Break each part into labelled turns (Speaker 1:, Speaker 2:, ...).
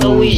Speaker 1: ƙauye.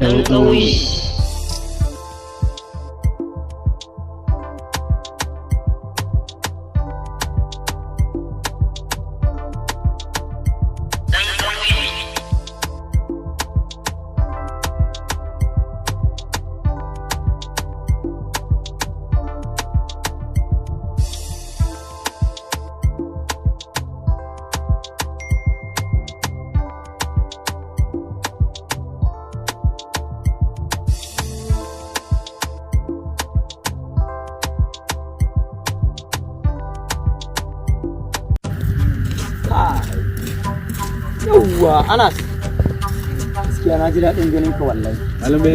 Speaker 1: Ɗan ƙauye.
Speaker 2: Yawwa Anas, gaskiya na ji daɗin ganin ka wallahi.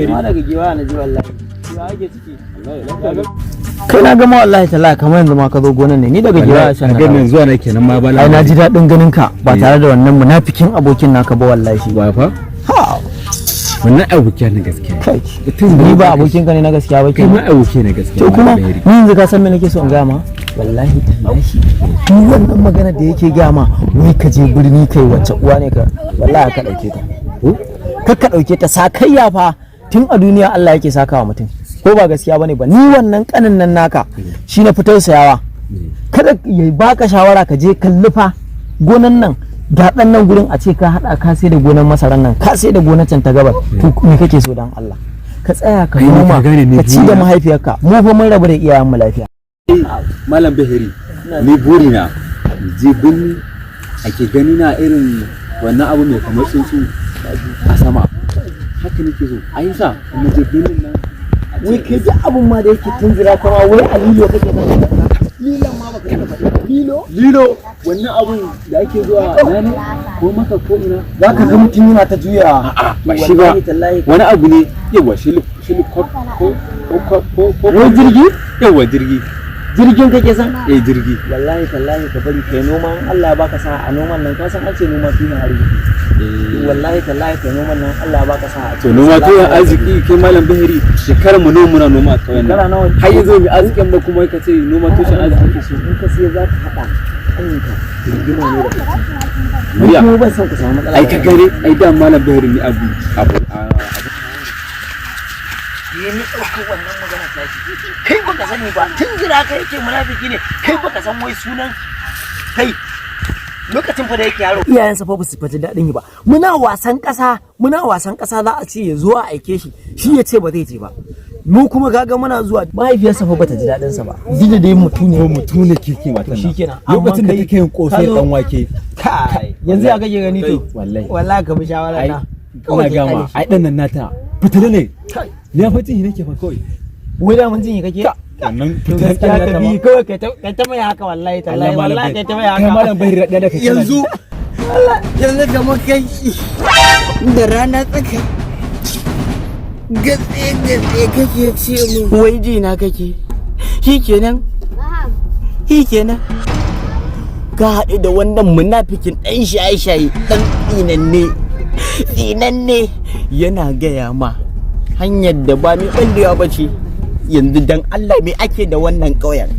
Speaker 2: Ma daga giwa na ji wallahi. Ya ake ciki? Kai na gama wallahi tallahi kamar yanzu ma ka zo gonan ne. Ni daga giwa shan
Speaker 3: ga nan zuwa nake nan ma bala.
Speaker 2: Ai na ji daɗin ganin ka ba tare da wannan munafikin abokin naka ba wallahi.
Speaker 3: Wa fa?
Speaker 2: Ha.
Speaker 3: Wannan abokiya na gaskiya.
Speaker 2: Kai. Ni ba abokin ka ne na gaskiya ba
Speaker 3: kai ma aboki na gaskiya.
Speaker 2: To kuma ni yanzu ka san me nake so in ga ma? Wallahi tallahi ni wannan magana da yake ga ma wai ka je birni kai wacce uwa ne ka wallahi ka dauke ta ka dauke ta sakayya fa tun a duniya Allah yake sakawa mutum ko ba gaskiya bane ba ni wannan kanin nan naka shi na fitar sayawa kada ya baka shawara ka je kallufa gonan nan ga dan nan gurin a ce ka hada ka sai da gonan masaran nan ka sai da gonar can ta gabar to me kake so dan Allah ka tsaya ka noma ka ci da mahaifiyarka mu fa mun rabu da iyayen mu lafiya.
Speaker 3: Malam Bahiri, ni burina je birni ake gani na irin wannan abu mai kamar tsuntsu a sama. Haka nake so. Ai sa kuma je birnin nan.
Speaker 2: Wai kai ji abun ma da yake tunzira kuma wai a lilo kake nan. Lilon ma baka taba faɗi. Lilo
Speaker 3: wannan abun da ake zuwa nane ko maka ko ina.
Speaker 2: Zaka ga mutum yana ta juya.
Speaker 3: Ba shi ba. Wani abu ne yawa shi ko
Speaker 2: jirgi?
Speaker 3: Yawa jirgi.
Speaker 2: Jirgin kake san?
Speaker 3: Jirgi.
Speaker 2: Wallahi tallahi ka bari kai noma Allah ya baka sa'a a noman nan ka san an ce noma tuna arziki. Wallahi tallahi kai noman nan Allah ya baka sa'a.
Speaker 3: To noma tuna arziki kai malam Bahiri shekarar mu muna noma a kauyen nan. Har yanzu mu arzikin ba kuma ka ce noma tushen arziki
Speaker 2: so in ka sai za ka hada kanka rigima ne da kai.
Speaker 3: Muriya.
Speaker 2: Mu ban san ku samu matsala.
Speaker 3: Ai ka gare ai da malam Bahiri ni abu
Speaker 2: ni ɗauki wannan magana ta shi kai baka sani ba tun jira kai yake munafiki ne kai baka san wai sunan kai lokacin fa da yake yaro iyayensa fa ba su fata daɗin ba muna wasan ƙasa za a ce ya zo a aike shi ya ce ba zai je ba mu kuma kaga muna zuwa mahaifiyarsa fa bata ji daɗin sa ba dida dai mutu ne kirki matan nan
Speaker 3: shikenan lokacin da take yin kosai dan wake
Speaker 2: kai yanzu ya kake gani to wallahi ka bi shawara na
Speaker 3: ina gama ai dan nan nata fitile ne ya fa jin nake fa kawai
Speaker 2: wai da mun jin kake
Speaker 3: wannan
Speaker 2: fitar ka bi kawai kai ta mai haka wallahi kai ta mai haka
Speaker 3: kai malam bai rada da kai
Speaker 2: yanzu Allah yanzu ga makai da rana tsaka gatse kake ce mu wai ji na kake shikenan ka haɗu da wannan munafikin ɗan shaye-shaye ɗan tsinanne yana gaya ma hanyar da ba mai ɓallewa ba ce yanzu dan Allah me ake da wannan ƙauyen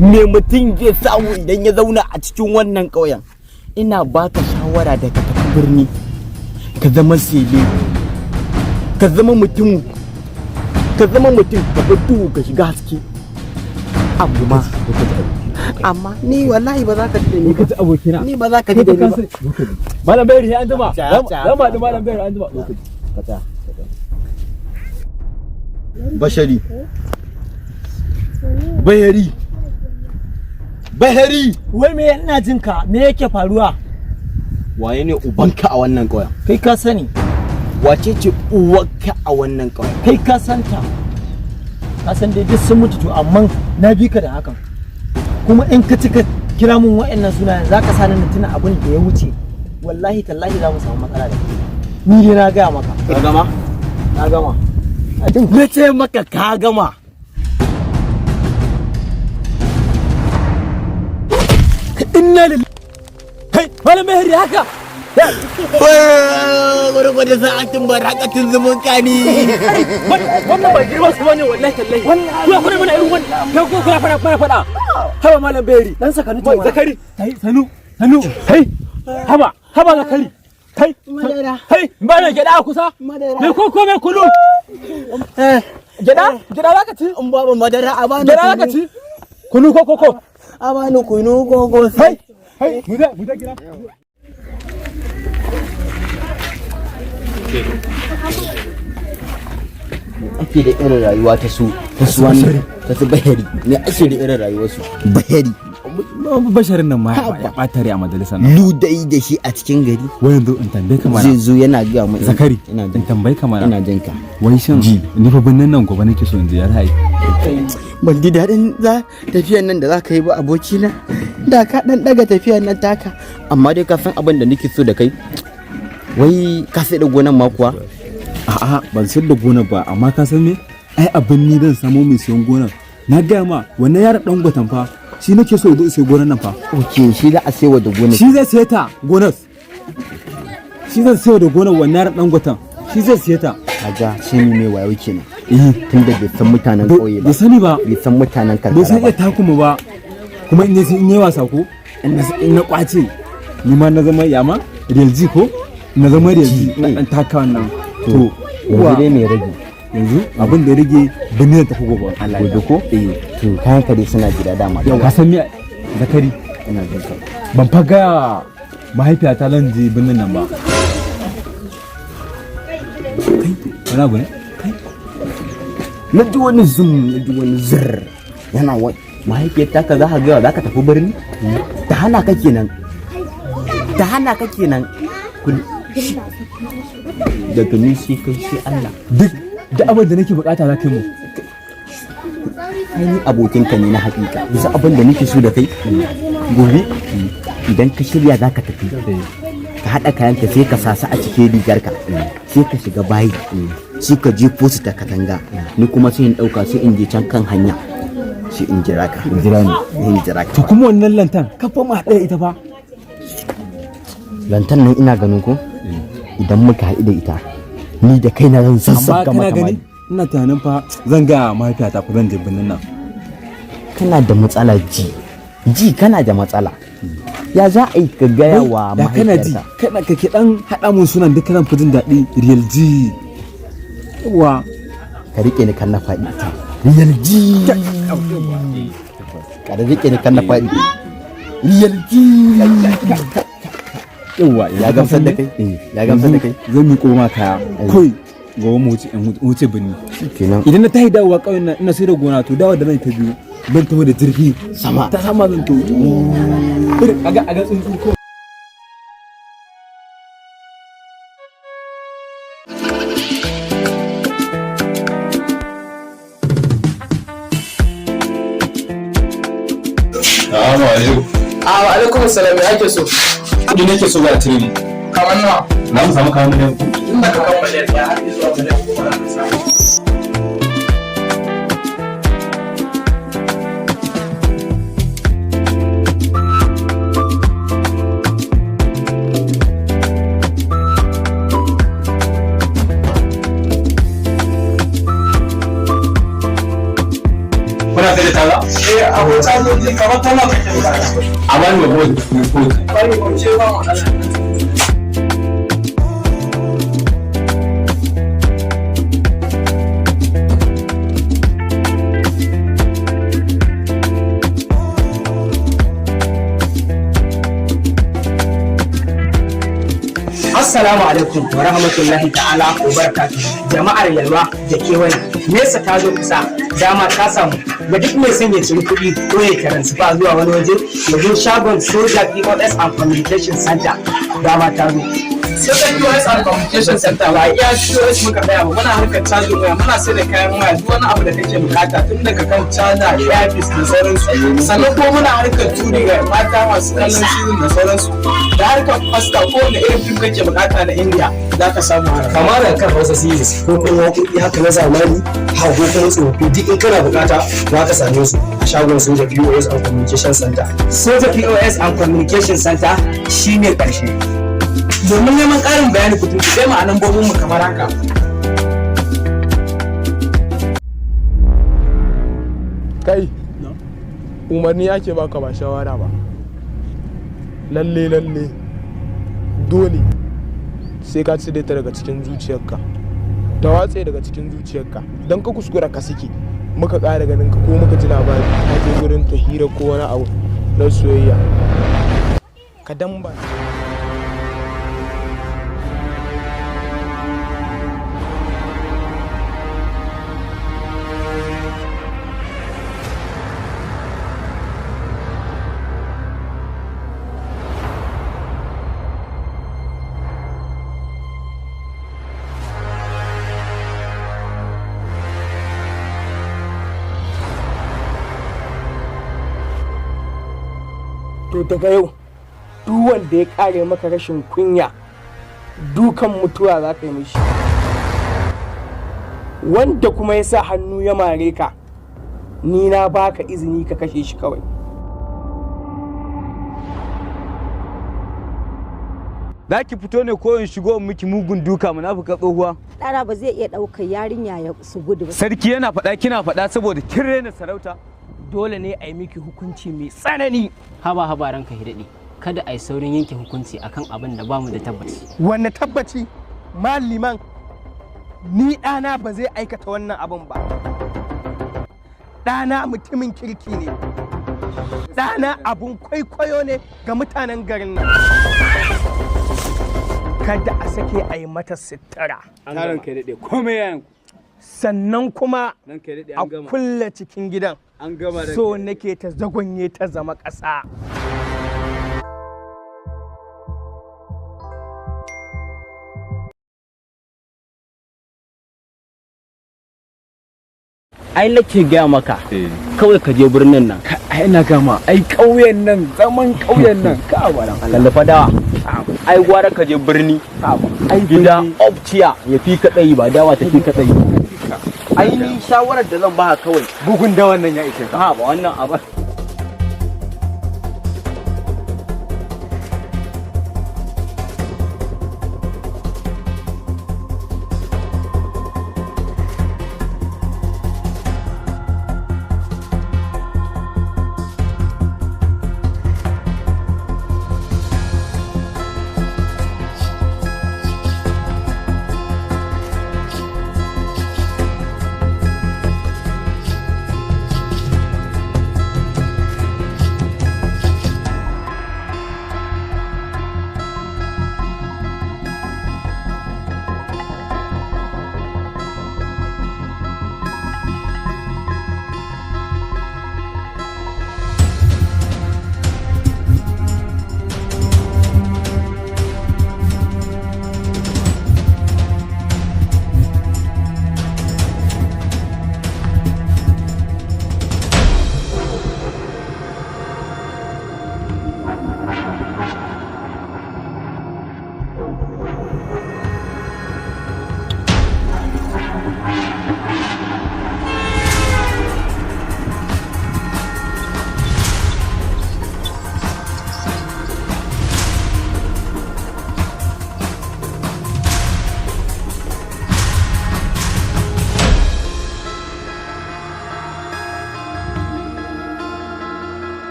Speaker 2: me mutum zai samu idan ya zauna a cikin wannan ƙauyen ina baka shawara da ka tafi birni ka zama sele ka zama mutum ka bar duhu ka shiga haske amma ni wallahi ba za ka tare ni
Speaker 3: ka ji abokina
Speaker 2: ni ba za ka ji da ni ba
Speaker 3: malam Bahiri sai an jima zama da malam Bahiri an jima ka tsaya Bahari
Speaker 2: wai me ina jin ka me yake faruwa
Speaker 4: waye ne ubanka a wannan ƙauyen
Speaker 2: kai ka sani
Speaker 4: wace ce uwarka a wannan ƙauyen
Speaker 2: kai ka santa ka san dai duk sun mutu to amma na bi ka da hakan kuma in ka cika kira mun wa'annan sunayen zaka sani na tuna abin da ya wuce wallahi tallahi za mu samu matsala da ni dai na ga maka
Speaker 4: ka gama
Speaker 2: na gama
Speaker 4: na ce maka ka gama inna lillahi
Speaker 3: kai malam Bahari haka
Speaker 4: gwargwada sa'atin barakatun zumun kani.
Speaker 3: wannan ba girma su bane wallahi tallahi ko kuma muna irin wannan ko kuma fara haba malam Bahari dan sakani to zakari kai sanu kai haba zakari kai ba na gida kusa me ko me kulu gida zaka ci
Speaker 4: in babu madara a bani
Speaker 3: gida zaka ci kunu ko
Speaker 4: a bani kunu ko
Speaker 3: sai mu da gida
Speaker 4: ake da irin rayuwa ta su wani ta su Bahari ne ake da irin rayuwar su Bahari
Speaker 3: basharin nan ma ya bata rai a majalisar nan
Speaker 4: ludai da shi a cikin gari
Speaker 3: wai yanzu in tambaye ka mana
Speaker 4: zai zo yana ga mu
Speaker 3: zakari in tambaye ka mana
Speaker 4: ina jin ka
Speaker 3: wai shin ni fa binnan nan gobe nake so yanzu ya rai
Speaker 4: ban ji daɗin tafiyan nan da za ka yi ba abokina da ka ɗan ɗaga tafiyan nan taka amma dai ka san abin da nake so da kai wai ka sai da gonan ma kuwa
Speaker 3: a'a ban sayar da gonar ba amma ka san me ai abin ni zan samu mai siyan gonar na gaya ma wannan yaron dan gwatan fa shi nake so ya sai gonar nan fa
Speaker 4: oke shi za a saiwa da gonar
Speaker 3: shi zai siya ta gonar shi zai siya da gonar wannan yaron dan gwatan shi zai siya ta
Speaker 4: kaga shi ne mai wayo kenan tunda bai san mutanen ƙauye ba
Speaker 3: bai sani ba
Speaker 4: bai san mutanen karkara
Speaker 3: bai san iya takuma ba kuma in yi wasa ko in na kwace ni ma na zama yama relji ko na zama relji na dan taka wannan to
Speaker 4: yanzu dai mai rage
Speaker 3: yanzu abin da rage bani da tafi gobe Allah
Speaker 4: gobe ko to kayan kare suna gida dama
Speaker 3: ka san me zakari
Speaker 4: ina jin ka
Speaker 3: ban fa ga mahaifiyata lan je binnin nan ba kai wani abu ne
Speaker 4: na ji wani zir yana wani mahaifiyar taka za ka gaya za ka tafi birni ta hana ka kenan daga ni shi kai shi Allah
Speaker 3: duk da abin da nake bukata za ka yi mu
Speaker 4: kai ni abokinka ne na hakika bisa abin da nake so da kai gobe idan ka shirya za ka tafi ka haɗa kayanka sai ka sasa a cikin rigarka sai ka shiga bayi sai ka je su ta katanga ni kuma sai in ɗauka sai in je can kan hanya sai in jira ka in jira ka
Speaker 3: to kuma wannan lantan ka fa mu haɗa ita fa
Speaker 4: lantan nan ina ganin ko idan muka haɗu da ita ni da kaina zan sassaka mata mai
Speaker 3: ina tunanin fa zan ga mahaifiyata ku zan je binnin nan
Speaker 4: kana da matsala ji kana da matsala ya za a yi ka gaya wa mahaifiyarta
Speaker 3: kana kake dan haɗa mun sunan duka zan fi jin daɗi real ji wa
Speaker 4: ka rike ni kan na faɗi real ji ka rike ni kan na faɗi real ji
Speaker 3: yawa
Speaker 4: ya gamsar da kai
Speaker 3: zan mi koma kaya kai gobe mu wuce binni idan na tahi dawowa ƙauyen nan ina sai da gona to dawo da nan ta biyu ban taho da jirgi
Speaker 4: sama
Speaker 3: zan to aga tsuntsu ko
Speaker 5: Wa alaikum salam, me ake so?
Speaker 3: kudi nake so ga tireni
Speaker 5: Kamar nawa?
Speaker 3: na mu samu kawo miliyan
Speaker 5: Tun da ka kammala ya har zuwa miliyan kuma za ka samu.
Speaker 3: kuna sai da taza
Speaker 5: A hoton ne kamar tana kake da
Speaker 3: a bani wa gold
Speaker 5: bari ku ce ba mu Allah. Assalamu alaikum wa rahmatullahi ta'ala wa barakatuh. Jama'ar Yalwa da kewaye nesa ta zo kusa dama ta samu ga duk mai son ya ciri kuɗi ko ya transfer zuwa wani waje ya zo shagon Soja POS and Communication Center dama ta zo. sai da POS and Communication Center ba iya POS muka tsaya ba, muna harkar cajin waya, muna sai da kayan waya, duk wani abu da kake bukata tun daga kan caja, earpiece da sauransu. Sannan kuma muna harkar turi ga mata masu kallon shirin da sauransu. Da harkar fasta ko wanda irin fim kake bukata na India za ka samu harkar.
Speaker 6: Kama da kan Hausa series ko kuma waƙoƙi haka na zamani ha ko kuma tsofi duk in kana bukata za ka same su a shagon Soja POS and Communication Center.
Speaker 5: Soja POS and Communication Center shine ƙarshe. Domin neman ƙarin bayani ku tuntuɓe mu a lambobin mu kamar haka.
Speaker 7: Kai, umarni ake baka ba shawara ba. Lalle dole sai ka cire ta daga cikin zuciyarka, ta watse daga cikin zuciyarka. Don ka kuskura ka sake muka ƙara ganin ka ko muka ji labari ka je gurin ta hira ko wani abu na soyayya ka damba. To daga yau duk wanda ya kare maka rashin kunya dukan mutuwa za ka yi mishi, wanda kuma ya sa hannu ya mare ka ni na baka izini ka kashe shi kawai.
Speaker 3: Za ki fito ne ko in shigo in miki mugun duka munafuka tsohuwa?
Speaker 8: Ɗara ba zai iya ɗaukar yarinya ya su gudu ba.
Speaker 3: Sarki yana faɗa kina faɗa saboda kin rena sarauta.
Speaker 9: Dole ne a yi miki hukunci mai tsanani. Haba ranka hidaɗi, kada a yi saurin yanke hukunci akan abin da bamu da tabbaci.
Speaker 7: Wanne tabbaci? Maliman, ni ɗana ba zai aikata wannan abin ba. Ɗana mutumin kirki ne. Ɗana abun kwaikwayo ne ga mutanen garin nan. Kada a sake a yi mata sitara.
Speaker 3: Taron kai daɗe komai yayin.
Speaker 7: Sannan kuma a kulle cikin gidan.
Speaker 3: An gama da
Speaker 7: so nake ta zagonye ta zama ƙasa.
Speaker 4: ai nake gaya maka kawai ka je birnin nan.
Speaker 3: Ai ina gama ai ƙauyen nan zaman ƙauyen nan ka baran Allah.
Speaker 4: Kallafa dawa ai gwara ka je birni, ai gida optiya ya fi ka tsayi ba dawa ta fi ka tsayi. Ai ni shawarar da zan baka kawai
Speaker 3: bugun da wannan ya ishe ka.
Speaker 4: ba wannan abu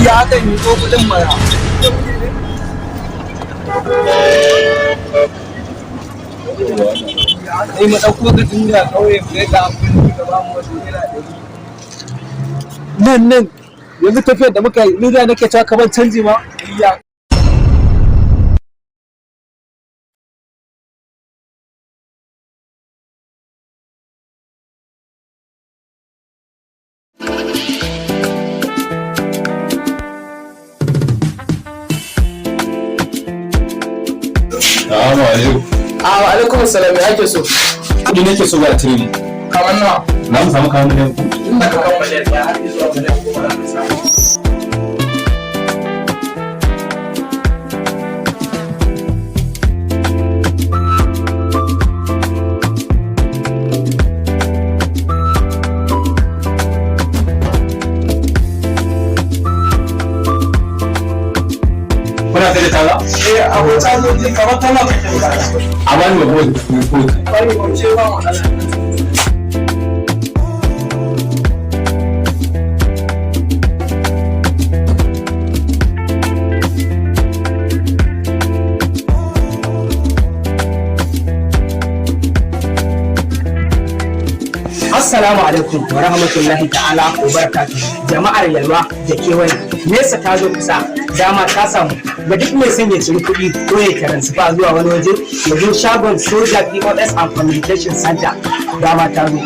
Speaker 5: Ya aka yi ko kudin mara. Ai mu dauko ka tunga kauye kai ka abin da ba mu wasu yana da nan
Speaker 3: yanzu tafiyar da muka yi ni da nake cewa kamar canji ma iya.
Speaker 10: Assalamu alaikum.
Speaker 5: Wa alaikum salam, ya ake so?
Speaker 10: Kudi nake so ba tiri.
Speaker 5: Kamar nawa?
Speaker 10: Na mu samu kawo miliyan ku.
Speaker 5: In da ka kawo miliyan ɗaya har zuwa miliyan goma za ka samu.
Speaker 10: Kuna sai da taza?
Speaker 5: Akwai cajoji kamar tana kake bukata.
Speaker 10: A bani ba ko.
Speaker 5: Bari mu ce ba mu ɗana. Assalamu alaikum wa rahmatullahi ta'ala wa barakatuh. Jama'ar Yalwa da kewaye nesa ta zo kusa, dama ta samu ga duk mai son ya ciri kuɗi ko ya karansifa zuwa wani waje ya zo shagon Soja POS and Communication Center, dama ta zo.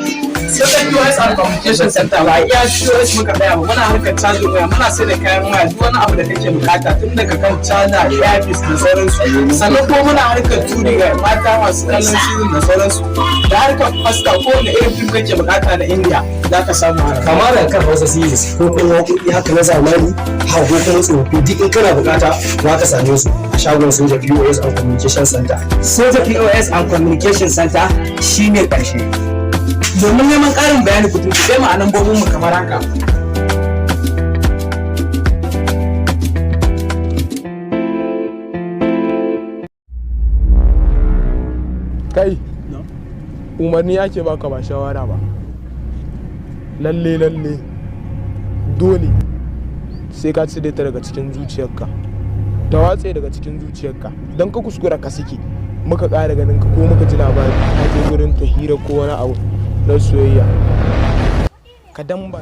Speaker 5: Soja POS and Communication Center ba iya POS muka tsaya ba, muna harkar cajin waya, muna sai da kayan waya, duk wani abu da kake bukata tun daga kan caja, earpiece da sauransu. Sannan kuma muna harkar turi ga mata masu kallon shirin da sauransu. Da harkar fasta ko wani irin fim kake bukata na India za ka samu haka.
Speaker 6: Kama da kan Hausa series ko kuma waƙoƙi haka na zamani har ko kuma tsofaffi duk in kana bukata za ka same su a shagon Soja POS and Communication Center.
Speaker 5: Soja POS and Communication Center shi ne ƙarshe. Domin neman ƙarin bayani ku tuntuɓe mu a lambobinmu kamar haka.
Speaker 7: Kai, umarni ake baka ba shawara ba. Lalle dole sai ka cire ta daga cikin zuciyarka, ta watse daga cikin zuciyarka. Don ka kuskura ka sake muka ƙara ganin ka ko muka ji labari ka je gurin ta hira ko wani abu na soyayya ka damba.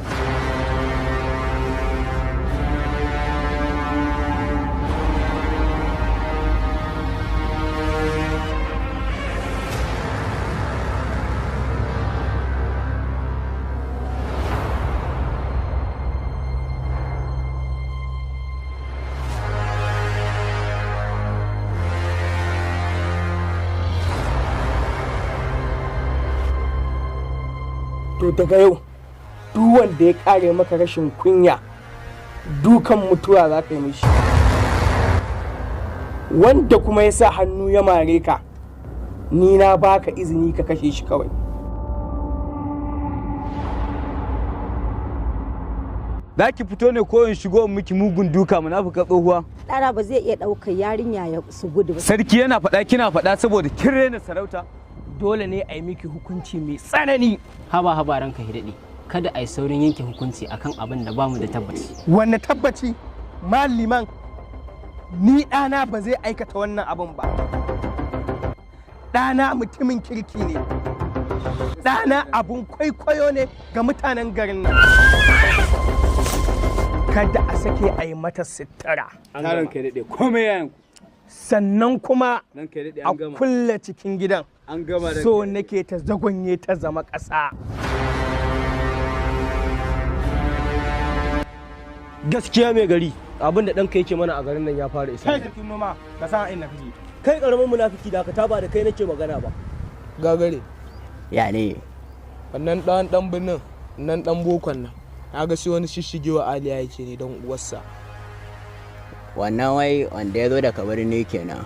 Speaker 5: To daga yau duk wanda ya kare maka rashin kunya dukan mutuwa za ka yi mishi, wanda kuma ya sa hannu ya mare ka ni na baka izini ka kashe shi kawai.
Speaker 3: Za ki fito ne ko in shigo in miki mugun duka munafuka tsohuwa?
Speaker 8: Ɗara ba zai iya ɗaukar yarinya ya su gudu ba.
Speaker 3: Sarki yana faɗa kina faɗa saboda kin rena sarauta.
Speaker 9: Dole ne a yi miki hukunci mai tsanani. Haba ranka hidaɗi, kada a yi saurin yanke hukunci akan abin da bamu da tabbaci.
Speaker 5: Wanne tabbaci? Maliman, ni ɗana ba zai aikata wannan abin ba. Ɗana mutumin kirki ne. Ɗana abun kwaikwayo ne ga mutanen garin nan. Kada a sake a yi mata sitara.
Speaker 3: Ranka daɗe komai yayin.
Speaker 5: Sannan kuma a kulle cikin gidan.
Speaker 3: An gama da
Speaker 5: so nake ta zagonye ta zama ƙasa.
Speaker 11: Gaskiya mai gari, abin da ɗanka yake mana a garin nan ya fara isa.
Speaker 5: Kai ka tuno ma ka san inda kake.
Speaker 11: Kai ƙaramin munafiki da ka taba da kai nake magana ba.
Speaker 7: Gagare.
Speaker 4: Ya ne?
Speaker 7: Wannan ɗan birnin nan ɗan bokon nan. Na ga shi wani shishigewa Aliya yake ne don uwarsa.
Speaker 4: Wannan wai wanda ya zo daga birni kenan.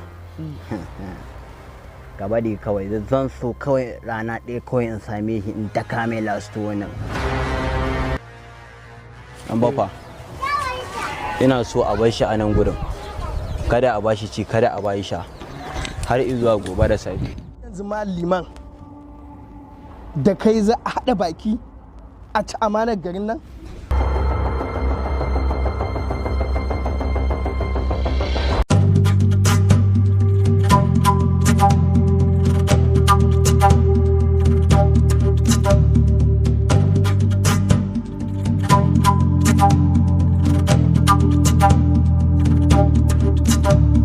Speaker 4: Ka bari kawai zan so kawai rana ɗaya kawai in same shi in daka mai lasto wannan. An bafa. Ina so a bar shi a nan gudun. Kada a bashi ci, kada a bashi sha. Har izuwa gobe da safe.
Speaker 5: Yanzu ma liman da kai za a haɗa baki a ci amanar garin nan? Thank you.